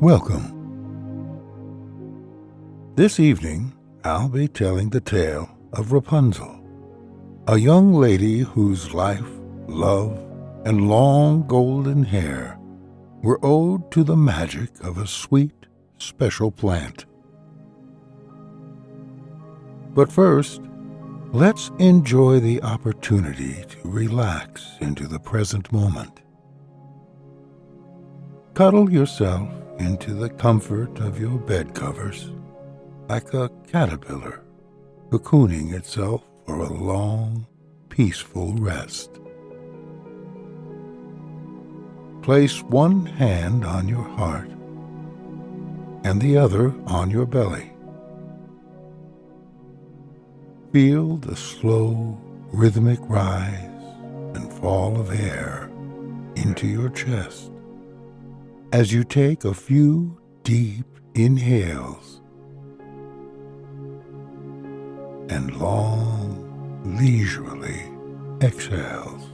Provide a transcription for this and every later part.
Welcome. This evening, I'll be telling the tale of Rapunzel, a young lady whose life, love, and long golden hair were owed to the magic of a sweet, special plant. But first, let's enjoy the opportunity to relax into the present moment. Cuddle yourself into the comfort of your bed covers, like a caterpillar cocooning itself for a long, peaceful rest. Place one hand on your heart and the other on your belly. Feel the slow, rhythmic rise and fall of air into your chest as you take a few deep inhales and long, leisurely exhales.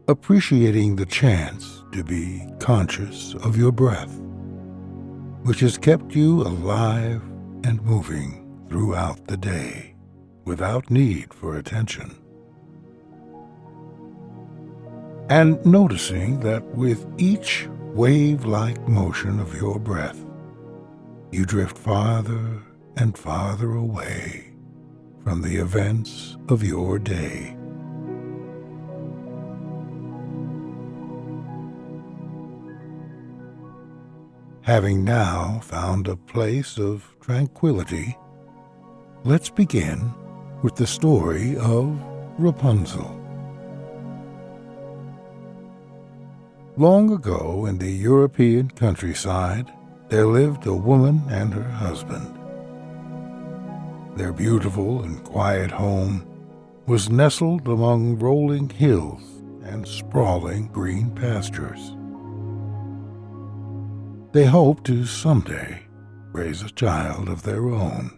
Appreciating the chance to be conscious of your breath, which has kept you alive and moving throughout the day without need for attention. And noticing that with each wave-like motion of your breath, you drift farther and farther away from the events of your day. Having now found a place of tranquility, let's begin with the story of Rapunzel. Long ago in the European countryside, there lived a woman and her husband. Their beautiful and quiet home was nestled among rolling hills and sprawling green pastures. They hoped to someday raise a child of their own.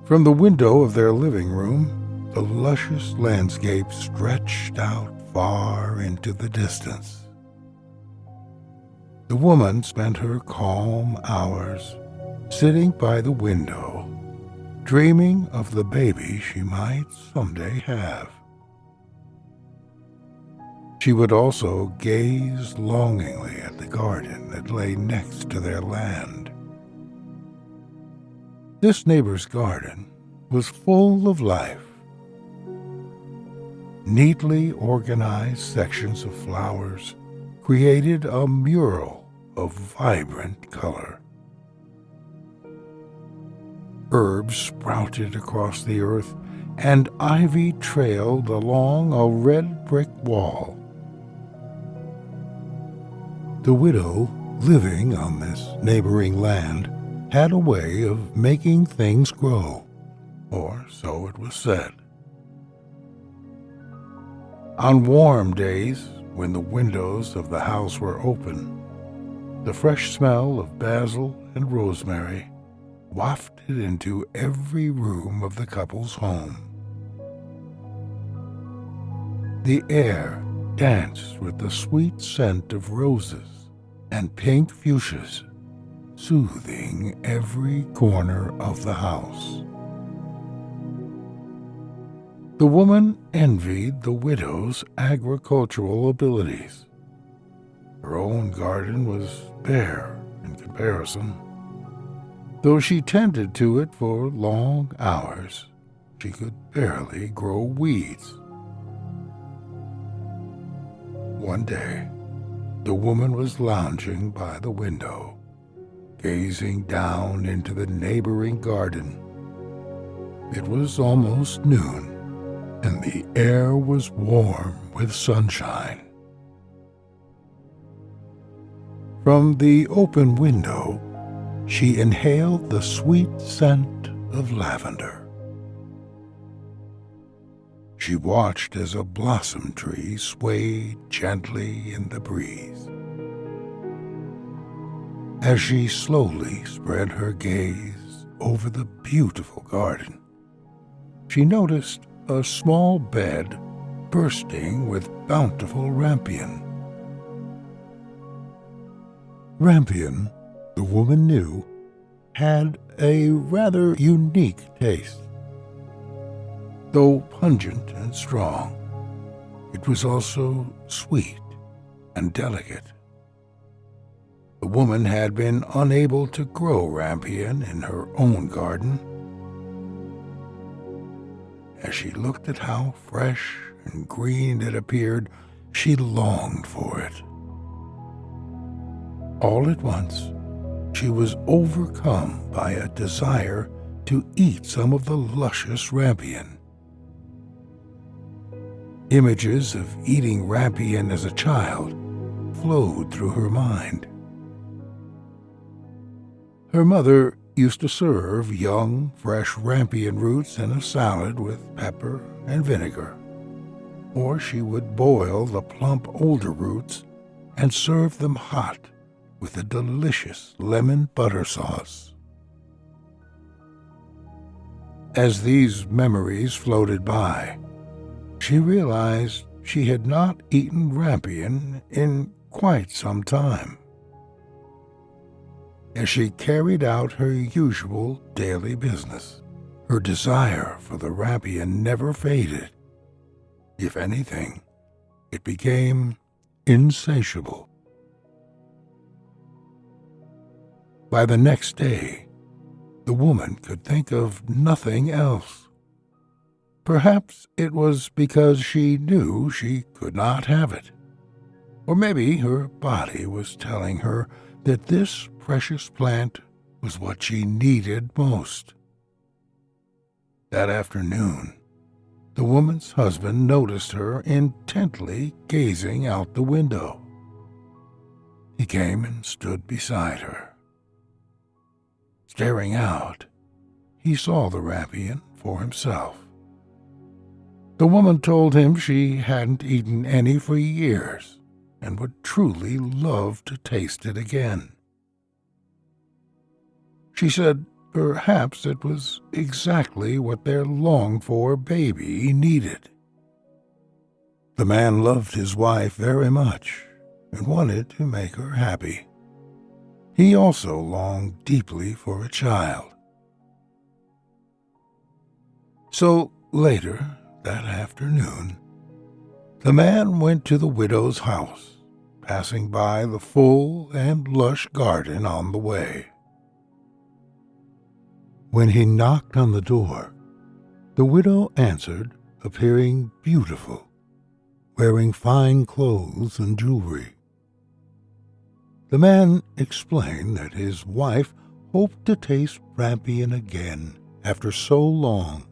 From the window of their living room, the luscious landscape stretched out far into the distance. The woman spent her calm hours sitting by the window, dreaming of the baby she might someday have. She would also gaze longingly at the garden that lay next to their land. This neighbor's garden was full of life. Neatly organized sections of flowers created a mural of vibrant color. Herbs sprouted across the earth, and ivy trailed along a red brick wall. The widow living on this neighboring land had a way of making things grow, or so it was said. On warm days, when the windows of the house were open, the fresh smell of basil and rosemary wafted into every room of the couple's home. The air danced with the sweet scent of roses and pink fuchsias, soothing every corner of the house. The woman envied the widow's agricultural abilities. Her own garden was bare in comparison. Though she tended to it for long hours, she could barely grow weeds. One day, the woman was lounging by the window, gazing down into the neighboring garden. It was almost noon, and the air was warm with sunshine. From the open window, she inhaled the sweet scent of lavender. She watched as a blossom tree swayed gently in the breeze. As she slowly spread her gaze over the beautiful garden, she noticed a small bed bursting with bountiful rampion. Rampion, the woman knew, had a rather unique taste. Though pungent and strong, it was also sweet and delicate. The woman had been unable to grow rampion in her own garden. As she looked at how fresh and green it appeared, she longed for it. All at once, she was overcome by a desire to eat some of the luscious rampion. Images of eating rampion as a child flowed through her mind. Her mother used to serve young, fresh rampion roots in a salad with pepper and vinegar, or she would boil the plump older roots and serve them hot with a delicious lemon butter sauce. As these memories floated by, she realized she had not eaten rampion in quite some time. As she carried out her usual daily business, her desire for the rampion never faded. If anything, it became insatiable. By the next day, the woman could think of nothing else. Perhaps it was because she knew she could not have it. Or maybe her body was telling her that this precious plant was what she needed most. That afternoon, the woman's husband noticed her intently gazing out the window. He came and stood beside her. Staring out, he saw the rampion for himself. The woman told him she hadn't eaten any for years and would truly love to taste it again. She said perhaps it was exactly what their longed-for baby needed. The man loved his wife very much and wanted to make her happy. He also longed deeply for a child. So later that afternoon, the man went to the widow's house, passing by the full and lush garden on the way. When he knocked on the door, the widow answered, appearing beautiful, wearing fine clothes and jewelry. The man explained that his wife hoped to taste rampion again after so long.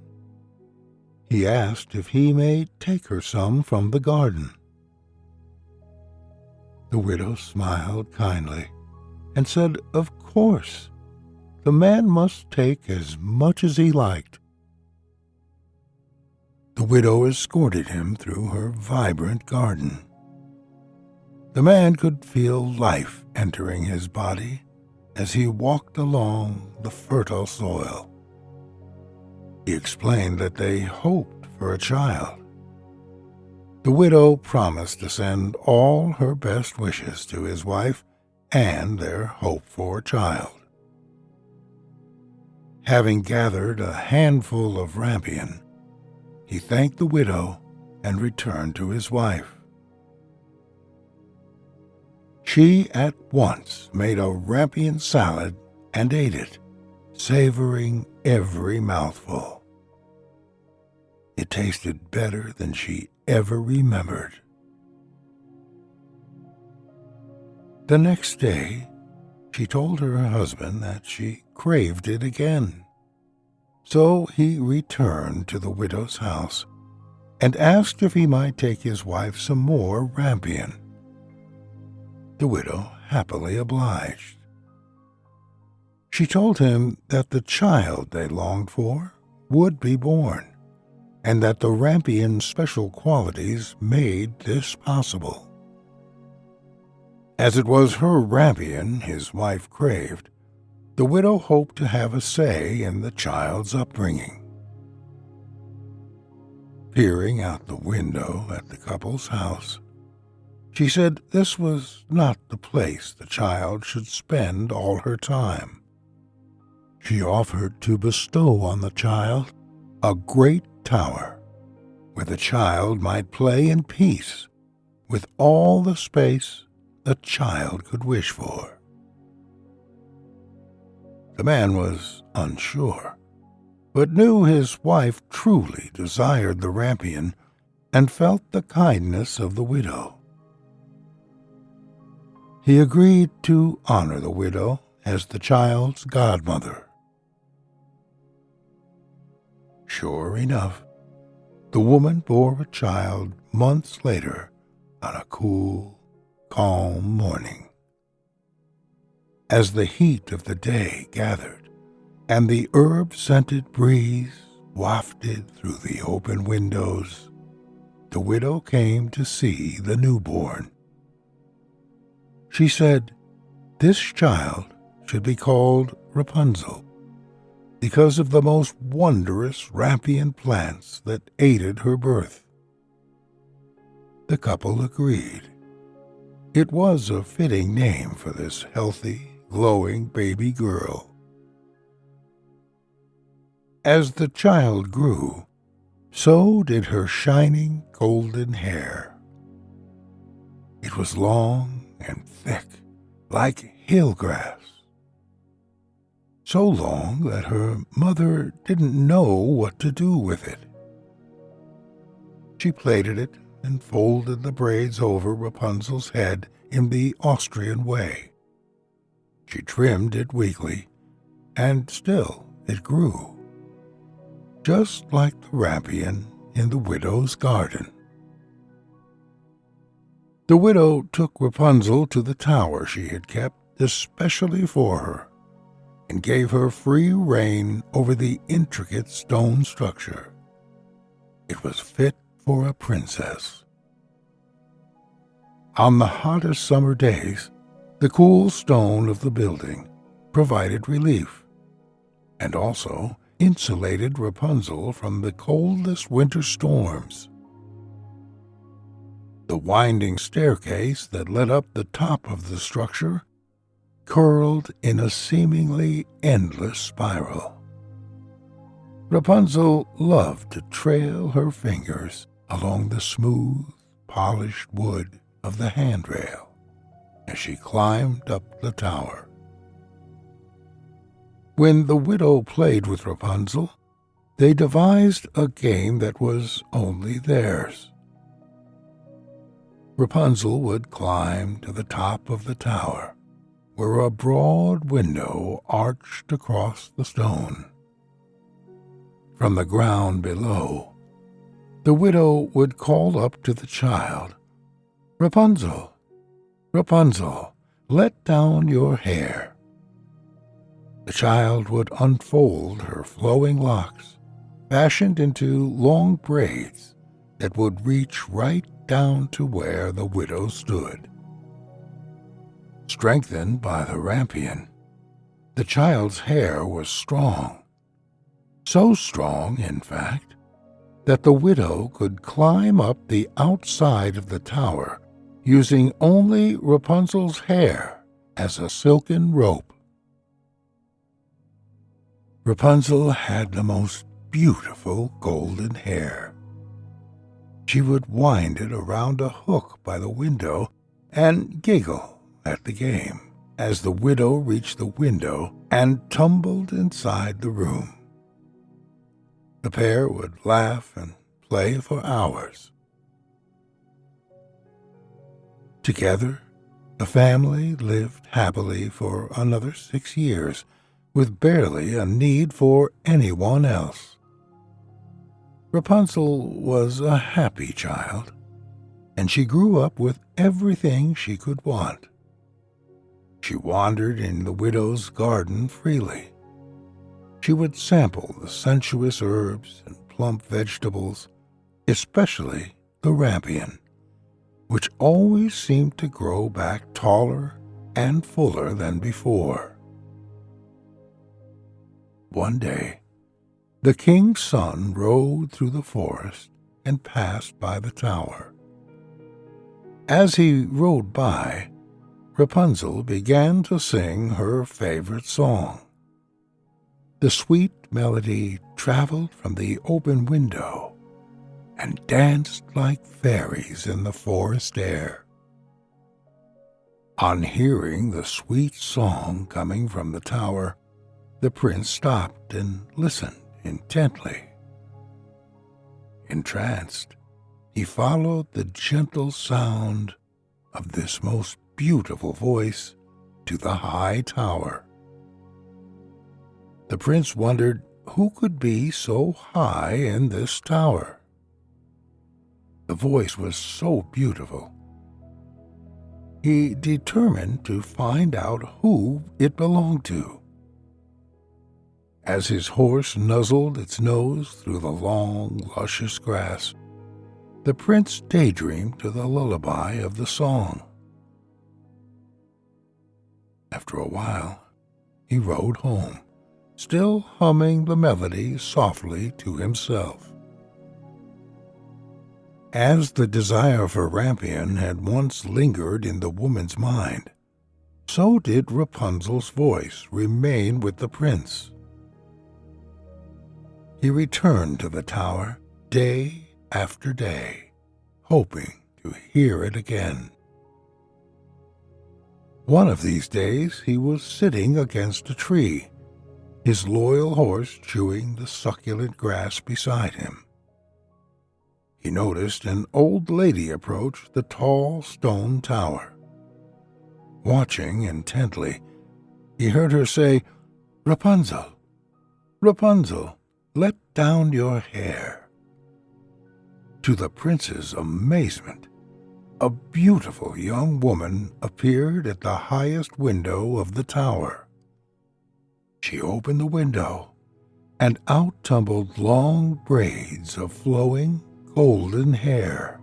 He asked if he may take her some from the garden. The widow smiled kindly and said, of course, the man must take as much as he liked. The widow escorted him through her vibrant garden. The man could feel life entering his body as he walked along the fertile soil. He explained that they hoped for a child. The widow promised to send all her best wishes to his wife and their hoped-for child. Having gathered a handful of rampion, he thanked the widow and returned to his wife. She at once made a rampion salad and ate it, savoring every mouthful. It tasted better than she ever remembered. The next day, she told her husband that she craved it again. So he returned to the widow's house and asked if he might take his wife some more rampion. The widow happily obliged. She told him that the child they longed for would be born, and that the rampion's special qualities made this possible. As it was her rampion his wife craved, the widow hoped to have a say in the child's upbringing. peering out the window at the couple's house. She said this was not the place the child should spend all her time. She offered to bestow on the child a great tower where the child might play in peace with all the space the child could wish for. The man was unsure, but knew his wife truly desired the rampion and felt the kindness of the widow. He agreed to honor the widow as the child's godmother. Sure enough, the woman bore a child months later on a cool, calm morning. As the heat of the day gathered and the herb-scented breeze wafted through the open windows, the widow came to see the newborn. She said, "This child should be called Rapunzel because of the most wondrous rampion plants that aided her birth." The couple agreed. It was a fitting name for this healthy, glowing baby girl. As the child grew, so did her shining golden hair. It was long and thick, like hill grass. So long that her mother didn't know what to do with it. She plaited it and folded the braids over Rapunzel's head in the Austrian way. She trimmed it weekly, and still it grew, just like the rampion in the widow's garden. The widow took Rapunzel to the tower she had kept especially for her, and gave her free rein over the intricate stone structure. It was fit for a princess. On the hottest summer days, the cool stone of the building provided relief, and also insulated Rapunzel from the coldest winter storms. The winding staircase that led up the top of the structure curled in a seemingly endless spiral. Rapunzel loved to trail her fingers along the smooth, polished wood of the handrail as she climbed up the tower. When the widow played with Rapunzel, they devised a game that was only theirs. Rapunzel would climb to the top of the tower, where a broad window arched across the stone. From the ground below, the widow would call up to the child, "Rapunzel, Rapunzel, let down your hair." The child would unfold her flowing locks, fashioned into long braids that would reach right down to where the widow stood. Strengthened by the rampion, the child's hair was strong. So strong, in fact, that the widow could climb up the outside of the tower using only Rapunzel's hair as a silken rope. Rapunzel had the most beautiful golden hair. She would wind it around a hook by the window and giggle at the game as the widow reached the window and tumbled inside the room. The pair would laugh and play for hours. Together, the family lived happily for another 6 years, with barely a need for anyone else. Rapunzel was a happy child, and she grew up with everything she could want. She wandered in the widow's garden freely. She would sample the sensuous herbs and plump vegetables, especially the rampion, which always seemed to grow back taller and fuller than before. One day, the king's son rode through the forest and passed by the tower. As he rode by, Rapunzel began to sing her favorite song. The sweet melody traveled from the open window and danced like fairies in the forest air. On hearing the sweet song coming from the tower, the prince stopped and listened intently. Entranced, he followed the gentle sound of this most beautiful voice to the high tower. The prince wondered who could be so high in this tower. The voice was so beautiful. He determined to find out who it belonged to. As his horse nuzzled its nose through the long, luscious grass, the prince daydreamed to the lullaby of the song. After a while, he rode home, still humming the melody softly to himself. As the desire for Rampion had once lingered in the woman's mind, so did Rapunzel's voice remain with the prince. He returned to the tower day after day, hoping to hear it again. One of these days he was sitting against a tree, his loyal horse chewing the succulent grass beside him. He noticed an old lady approach the tall stone tower. Watching intently, he heard her say, "Rapunzel, Rapunzel, let down your hair." To the prince's amazement, a beautiful young woman appeared at the highest window of the tower. She opened the window, and out tumbled long braids of flowing golden hair.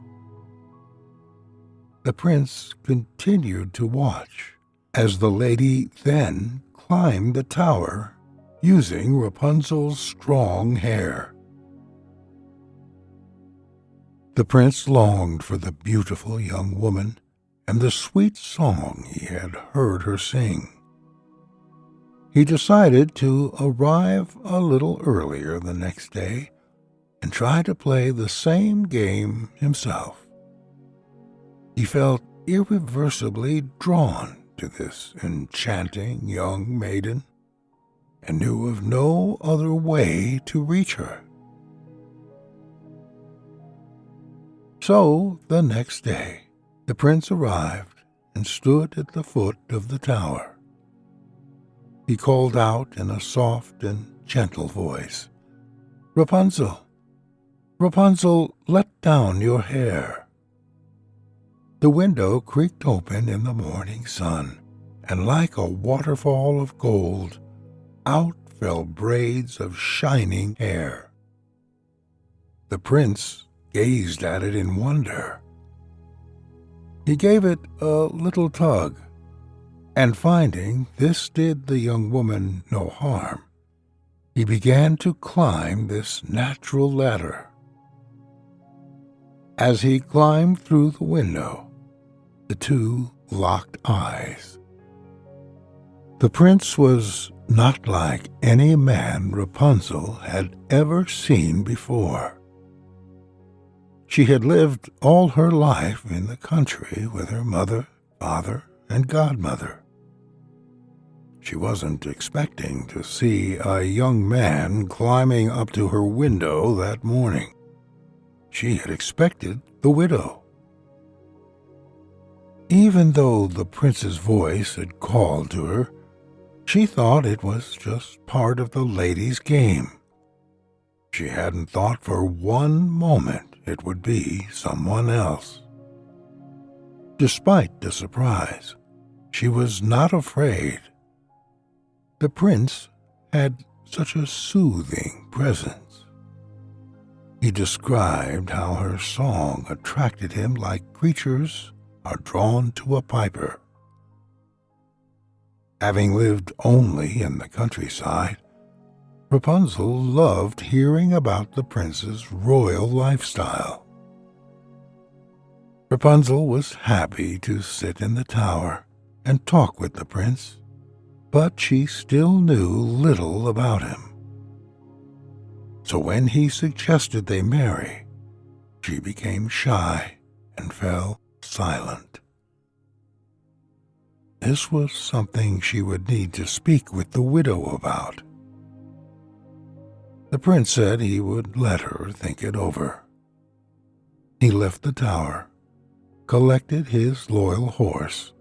The prince continued to watch as the lady then climbed the tower using Rapunzel's strong hair. The prince longed for the beautiful young woman and the sweet song he had heard her sing. He decided to arrive a little earlier the next day and try to play the same game himself. He felt irreversibly drawn to this enchanting young maiden and knew of no other way to reach her. So the next day, the prince arrived and stood at the foot of the tower. He called out in a soft and gentle voice, "Rapunzel, Rapunzel, let down your hair." The window creaked open in the morning sun, and like a waterfall of gold, out fell braids of shining hair. The prince gazed at it in wonder. He gave it a little tug, and finding this did the young woman no harm, he began to climb this natural ladder. As he climbed through the window, the two locked eyes. The prince was not like any man Rapunzel had ever seen before. She had lived all her life in the country with her mother, father, and godmother. She wasn't expecting to see a young man climbing up to her window that morning. She had expected the widow. Even though the prince's voice had called to her, she thought it was just part of the lady's game. She hadn't thought for one moment it would be someone else. Despite the surprise, she was not afraid. The prince had such a soothing presence. He described how her song attracted him like creatures are drawn to a piper. Having lived only in the countryside, Rapunzel loved hearing about the prince's royal lifestyle. Rapunzel was happy to sit in the tower and talk with the prince, but she still knew little about him. So when he suggested they marry, she became shy and fell silent. This was something she would need to speak with the widow about. The prince said he would let her think it over. He left the tower, collected his loyal horse,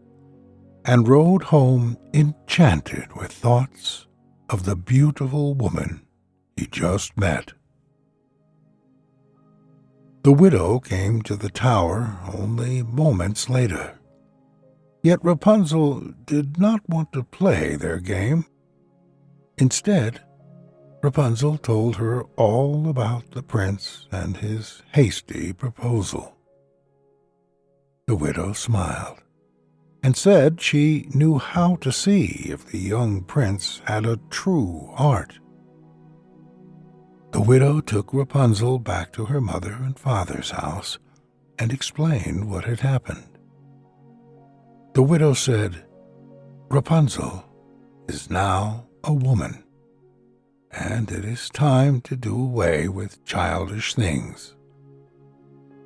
and rode home enchanted with thoughts of the beautiful woman he just met. The widow came to the tower only moments later. Yet Rapunzel did not want to play their game. Instead, Rapunzel told her all about the prince and his hasty proposal. The widow smiled and said she knew how to see if the young prince had a true heart. The widow took Rapunzel back to her mother and father's house and explained what had happened. The widow said, "Rapunzel is now a woman, and it is time to do away with childish things.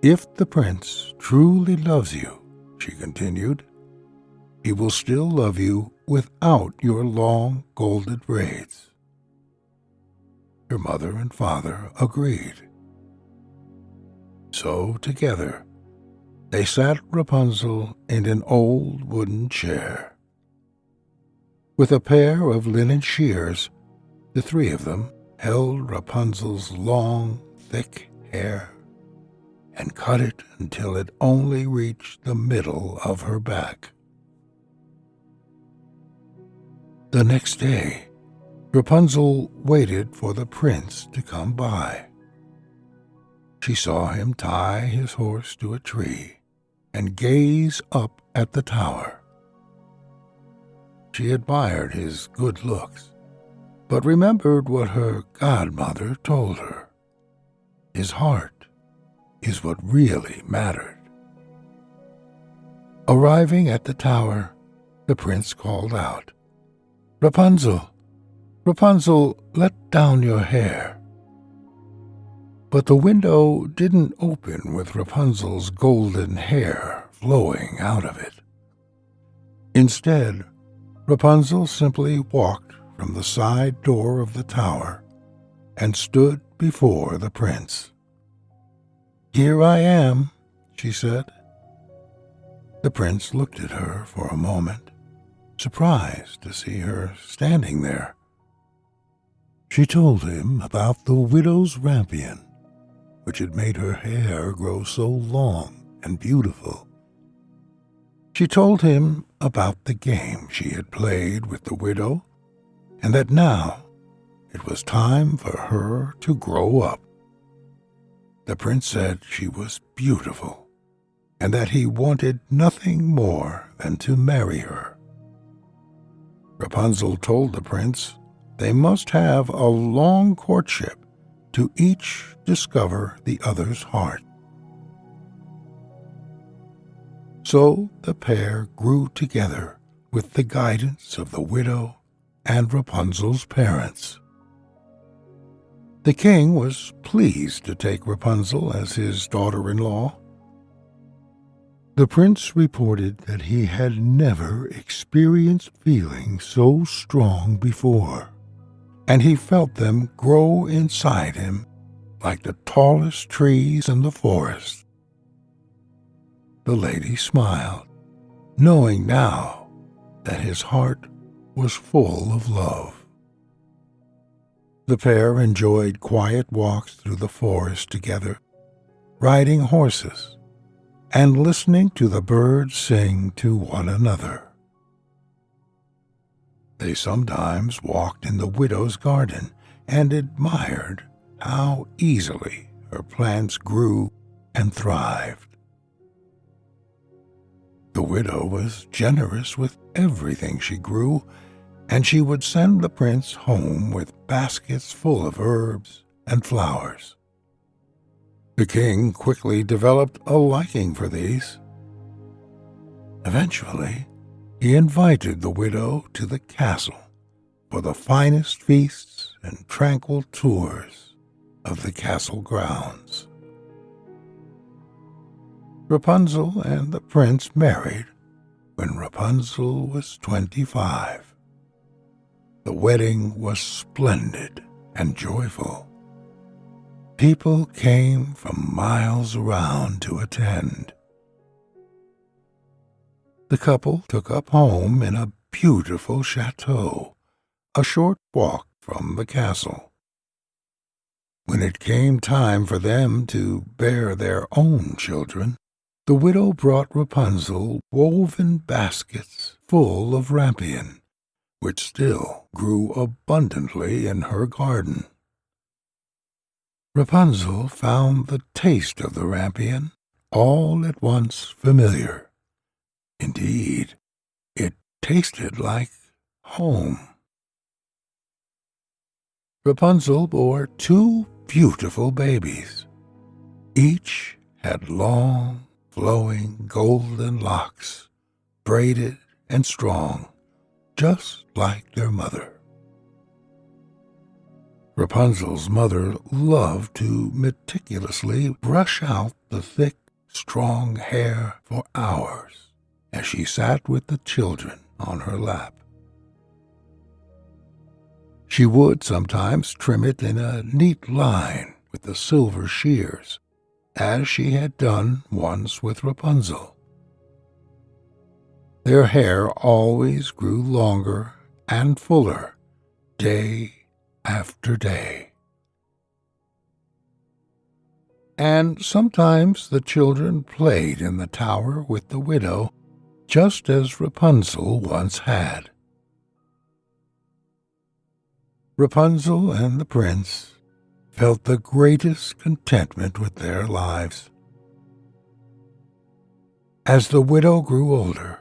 If the prince truly loves you," she continued, "he will still love you without your long golden braids." Her mother and father agreed. So together they sat Rapunzel in an old wooden chair. With a pair of linen shears, the three of them held Rapunzel's long, thick hair and cut it until it only reached the middle of her back. The next day, Rapunzel waited for the prince to come by. She saw him tie his horse to a tree and gaze up at the tower. She admired his good looks, but remembered what her godmother told her. His heart is what really mattered. Arriving at the tower, the prince called out, "Rapunzel, Rapunzel, let down your hair." But the window didn't open with Rapunzel's golden hair flowing out of it. Instead, Rapunzel simply walked from the side door of the tower and stood before the prince. "Here I am," she said. The prince looked at her for a moment, surprised to see her standing there. She told him about the widow's rampion, which had made her hair grow so long and beautiful. She told him about the game she had played with the widow, and that now it was time for her to grow up. The prince said she was beautiful, and that he wanted nothing more than to marry her. Rapunzel told the prince they must have a long courtship to each discover the other's heart. So the pair grew together with the guidance of the widow and Rapunzel's parents. The king was pleased to take Rapunzel as his daughter-in-law. The prince reported that he had never experienced feelings so strong before, and he felt them grow inside him like the tallest trees in the forest. The lady smiled, knowing now that his heart was full of love. The pair enjoyed quiet walks through the forest together, riding horses and listening to the birds sing to one another. They sometimes walked in the widow's garden and admired how easily her plants grew and thrived. The widow was generous with everything she grew, and she would send the prince home with baskets full of herbs and flowers. The king quickly developed a liking for these. Eventually, he invited the widow to the castle for the finest feasts and tranquil tours of the castle grounds. Rapunzel and the prince married when Rapunzel was 25. The wedding was splendid and joyful. People came from miles around to attend. The couple took up home in a beautiful chateau, a short walk from the castle. When it came time for them to bear their own children, the widow brought Rapunzel woven baskets full of rampion, which still grew abundantly in her garden. Rapunzel found the taste of the rampion all at once familiar. Indeed, it tasted like home. Rapunzel bore 2 beautiful babies. Each had long, flowing golden locks, braided and strong, just like their mother. Rapunzel's mother loved to meticulously brush out the thick, strong hair for hours as she sat with the children on her lap. She would sometimes trim it in a neat line with the silver shears, as she had done once with Rapunzel. Their hair always grew longer and fuller, day after day. And sometimes the children played in the tower with the widow, just as Rapunzel once had. Rapunzel and the prince felt the greatest contentment with their lives. As the widow grew older,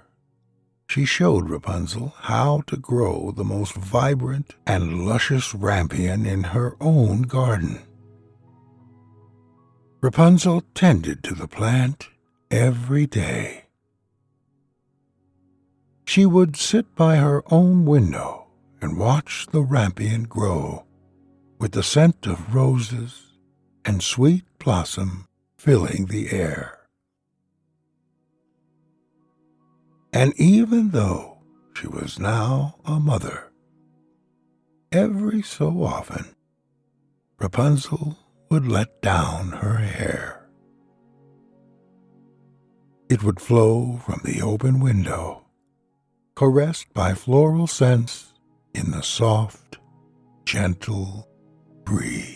she showed Rapunzel how to grow the most vibrant and luscious rampion in her own garden. Rapunzel tended to the plant every day. She would sit by her own window and watch the rampion grow, with the scent of roses and sweet blossom filling the air. And even though she was now a mother, every so often Rapunzel would let down her hair. It would flow from the open window, caressed by floral scents in the soft, gentle breeze.